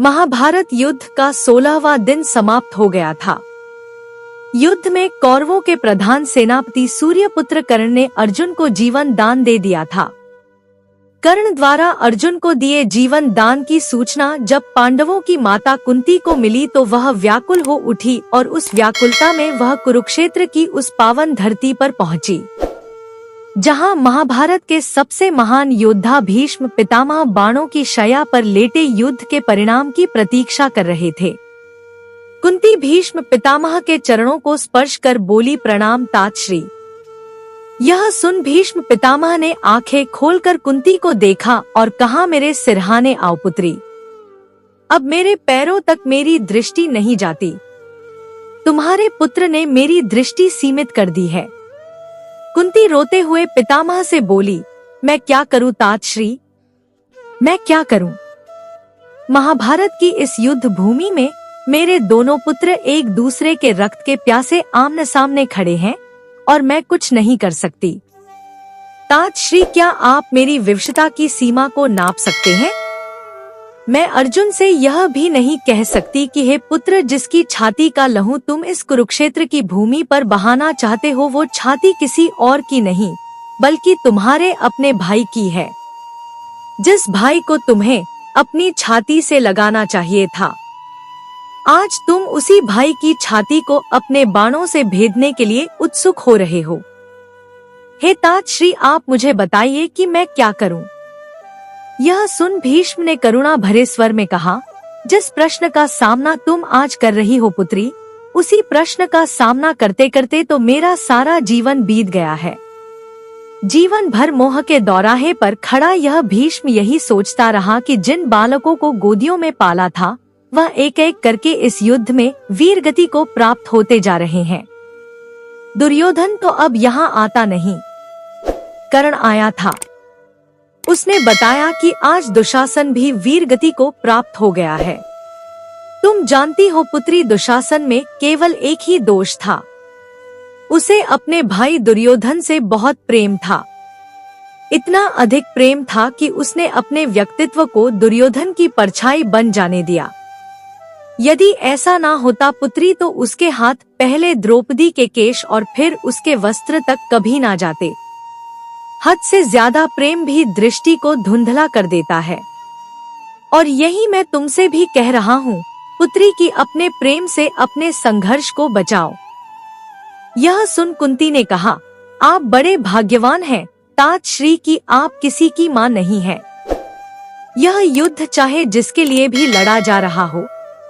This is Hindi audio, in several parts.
महाभारत युद्ध का 16वां दिन समाप्त हो गया था। युद्ध में कौरवों के प्रधान सेनापति सूर्यपुत्र कर्ण ने अर्जुन को जीवन दान दे दिया था। कर्ण द्वारा अर्जुन को दिए जीवन दान की सूचना जब पांडवों की माता कुंती को मिली तो वह व्याकुल हो उठी और उस व्याकुलता में वह कुरुक्षेत्र की उस पावन धरती पर पहुंची, जहां महाभारत के सबसे महान योद्धा भीष्म पितामह बाणों की शैया पर लेटे युद्ध के परिणाम की प्रतीक्षा कर रहे थे। कुंती भीष्म पितामह के चरणों को स्पर्श कर बोली, प्रणाम तातश्री। यह सुन भीष्म पितामह ने आंखें खोलकर कुंती को देखा और कहा, मेरे सिरहाने आओ पुत्री, अब मेरे पैरों तक मेरी दृष्टि नहीं जाती। तुम्हारे पुत्र ने मेरी दृष्टि सीमित कर दी है। कुंती रोते हुए पितामह से बोली, मैं क्या करूं तातश्री, मैं क्या करूं? महाभारत की इस युद्ध भूमि में मेरे दोनों पुत्र एक दूसरे के रक्त के प्यासे आमने सामने खड़े हैं और मैं कुछ नहीं कर सकती। तातश्री, क्या आप मेरी विवशता की सीमा को नाप सकते हैं? मैं अर्जुन से यह भी नहीं कह सकती कि हे पुत्र, जिसकी छाती का लहू तुम इस कुरुक्षेत्र की भूमि पर बहाना चाहते हो, वो छाती किसी और की नहीं बल्कि तुम्हारे अपने भाई की है, जिस भाई को तुम्हें अपनी छाती से लगाना चाहिए था। आज तुम उसी भाई की छाती को अपने बाणों से भेदने के लिए उत्सुक हो रहे हो। हे तातश्री, आप मुझे बताइए कि मैं क्या करूं? यह सुन भीष्म ने करुणा भरे स्वर में कहा, जिस प्रश्न का सामना तुम आज कर रही हो पुत्री, उसी प्रश्न का सामना करते करते तो मेरा सारा जीवन बीत गया है। जीवन भर मोह के दौराहे पर खड़ा यह भीष्म यही सोचता रहा कि जिन बालकों को गोदियों में पाला था वह एक एक करके इस युद्ध में वीर गति को प्राप्त होते जा रहे हैं। दुर्योधन तो अब यहाँ आता नहीं, कर्ण आया था। उसने बताया कि आज दुशासन भी वीर गति को प्राप्त हो गया है। तुम जानती हो पुत्री, दुशासन में केवल एक ही दोष था, उसे अपने भाई दुर्योधन से बहुत प्रेम था। इतना अधिक प्रेम था कि उसने अपने व्यक्तित्व को दुर्योधन की परछाई बन जाने दिया। यदि ऐसा ना होता पुत्री, तो उसके हाथ पहले द्रौपदी के केश और फिर उसके वस्त्र तक कभी ना जाते। हद से ज्यादा प्रेम भी दृष्टि को धुंधला कर देता है। और यही मैं तुमसे भी कह रहा हूँ पुत्री, कि अपने प्रेम से अपने संघर्ष को बचाओ। यह सुन कुंती ने कहा, आप बड़े भाग्यवान हैं तातश्री कि आप किसी की मां नहीं है। यह युद्ध चाहे जिसके लिए भी लड़ा जा रहा हो,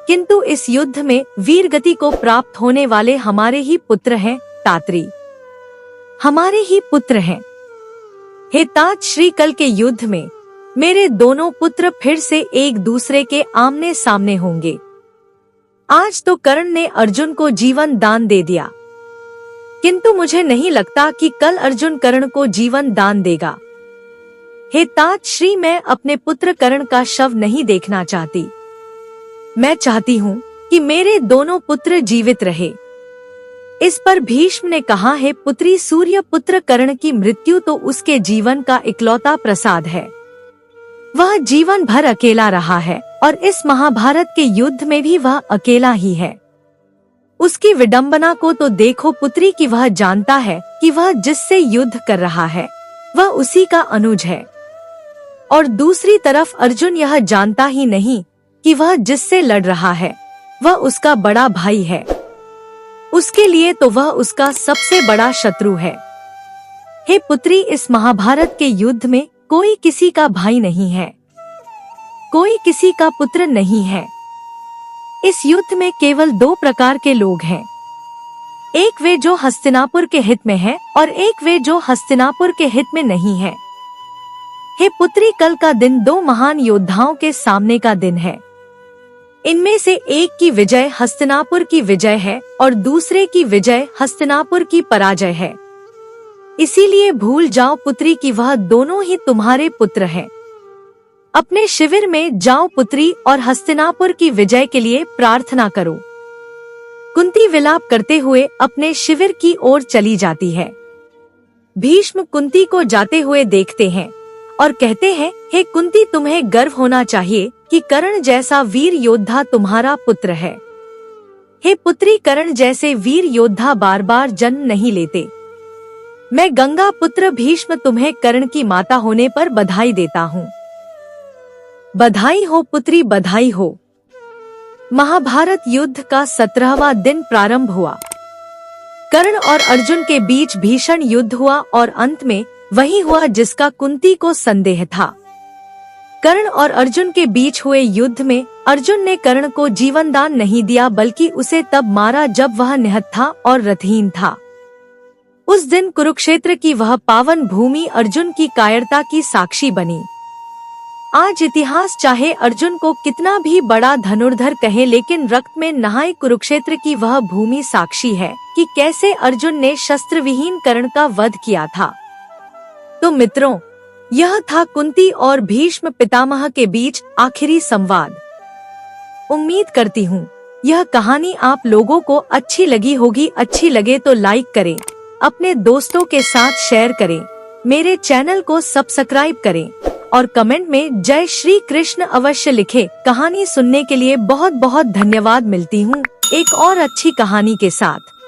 किंतु इस युद्ध में वीर गति को प्राप्त होने वाले हमारे ही पुत्र हैं तात्री, हमारे ही पुत्र हैं। हे तातश्री, कल के युद्ध में मेरे दोनों पुत्र फिर से एक दूसरे के आमने सामने होंगे। आज तो कर्ण ने अर्जुन को जीवन दान दे दिया, किंतु मुझे नहीं लगता कि कल अर्जुन कर्ण को जीवन दान देगा। हे तातश्री, मैं अपने पुत्र कर्ण का शव नहीं देखना चाहती। मैं चाहती हूँ कि मेरे दोनों पुत्र जीवित रहे। इस पर भीष्म ने कहा, हे पुत्री, सूर्य पुत्र कर्ण की मृत्यु तो उसके जीवन का इकलौता प्रसाद है। वह जीवन भर अकेला रहा है और इस महाभारत के युद्ध में भी वह अकेला ही है। उसकी विडंबना को तो देखो पुत्री, कि वह जानता है कि वह जिससे युद्ध कर रहा है वह उसी का अनुज है, और दूसरी तरफ अर्जुन यह जानता ही नहीं कि वह जिससे लड़ रहा है वह उसका बड़ा भाई है। उसके लिए तो वह उसका सबसे बड़ा शत्रु है। हे पुत्री, इस महाभारत के युद्ध में कोई किसी का भाई नहीं है, कोई किसी का पुत्र नहीं है। इस युद्ध में केवल दो प्रकार के लोग हैं, एक वे जो हस्तिनापुर के हित में है और एक वे जो हस्तिनापुर के हित में नहीं है। हे पुत्री, कल का दिन दो महान योद्धाओं के सामने का दिन है। इनमें से एक की विजय हस्तिनापुर की विजय है और दूसरे की विजय हस्तिनापुर की पराजय है। इसीलिए भूल जाओ पुत्री कि वह दोनों ही तुम्हारे पुत्र हैं। अपने शिविर में जाओ पुत्री और हस्तिनापुर की विजय के लिए प्रार्थना करो। कुंती विलाप करते हुए अपने शिविर की ओर चली जाती है। भीष्म कुंती को जाते हुए देखते हैं और कहते हैं, हे कुंती, तुम्हें गर्व होना चाहिए कि कर्ण जैसा वीर योद्धा तुम्हारा पुत्र है। हे पुत्री, कर्ण जैसे वीर योद्धा बार बार जन्म नहीं लेते। मैं गंगा पुत्र भीष्म तुम्हें कर्ण की माता होने पर बधाई देता हूँ। बधाई हो पुत्री, बधाई हो। महाभारत युद्ध का 17वां दिन प्रारंभ हुआ। कर्ण और अर्जुन के बीच भीषण युद्ध हुआ और अंत में वही हुआ जिसका कुंती को संदेह था। कर्ण और अर्जुन के बीच हुए युद्ध में अर्जुन ने कर्ण को जीवन दान नहीं दिया, बल्कि उसे तब मारा जब वह निहत था और रथहीन था। उस दिन कुरुक्षेत्र की वह पावन भूमि अर्जुन की कायरता की साक्षी बनी। आज इतिहास चाहे अर्जुन को कितना भी बड़ा धनुर्धर कहे, लेकिन रक्त में नहाए कुरुक्षेत्र की वह भूमि साक्षी है कि कैसे अर्जुन ने शस्त्र विहीन कर्ण का वध किया था। तो मित्रों, यह था कुंती और भीष्म पितामह के बीच आखिरी संवाद। उम्मीद करती हूँ यह कहानी आप लोगों को अच्छी लगी होगी। अच्छी लगे तो लाइक करें, अपने दोस्तों के साथ शेयर करें, मेरे चैनल को सब्सक्राइब करें और कमेंट में जय श्री कृष्ण अवश्य लिखें। कहानी सुनने के लिए बहुत बहुत धन्यवाद। मिलती हूँ एक और अच्छी कहानी के साथ।